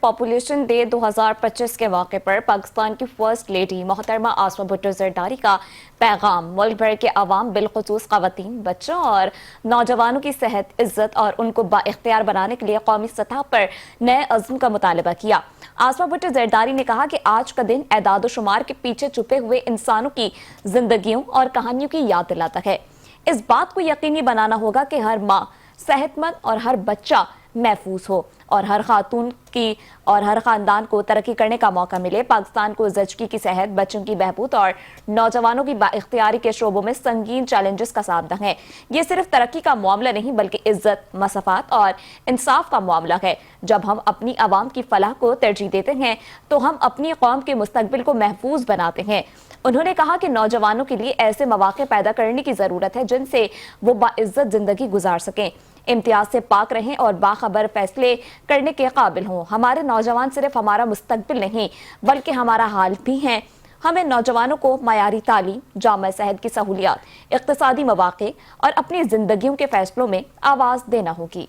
Population day 2025 کے موقع پر پاکستان کی فرسٹ لیڈی محترمہ آسما بھٹو زرداری کا پیغام ملک بھر کے عوام بالخصوص خواتین، بچوں اور نوجوانوں کی صحت، عزت اور ان کو بااختیار بنانے کے لیے قومی سطح پر نئے عزم کا مطالبہ کیا۔ آسما بھٹو زرداری نے کہا کہ آج کا دن اعداد و شمار کے پیچھے چھپے ہوئے انسانوں کی زندگیوں اور کہانیوں کی یاد دلاتا ہے۔ اس بات کو یقینی بنانا ہوگا کہ ہر ماں صحت مند اور ہر بچہ محفوظ ہو اور ہر خاتون کی اور ہر خاندان کو ترقی کرنے کا موقع ملے۔ پاکستان کو زچگی کی صحت، بچوں کی بہبود اور نوجوانوں کی بااختیاری کے شعبوں میں سنگین چیلنجز کا سامنا ہے۔ یہ صرف ترقی کا معاملہ نہیں بلکہ عزت، مساوات اور انصاف کا معاملہ ہے۔ جب ہم اپنی عوام کی فلاح کو ترجیح دیتے ہیں تو ہم اپنی قوم کے مستقبل کو محفوظ بناتے ہیں۔ انہوں نے کہا کہ نوجوانوں کے لیے ایسے مواقع پیدا کرنے کی ضرورت ہے جن سے وہ باعزت زندگی گزار سکیں، امتیاز سے پاک رہیں اور باخبر فیصلے کرنے کے قابل ہوں۔ ہمارے نوجوان صرف ہمارا مستقبل نہیں بلکہ ہمارا حال بھی ہیں۔ ہمیں نوجوانوں کو معیاری تعلیم، جامع صحت کی سہولیات، اقتصادی مواقع اور اپنی زندگیوں کے فیصلوں میں آواز دینا ہوگی۔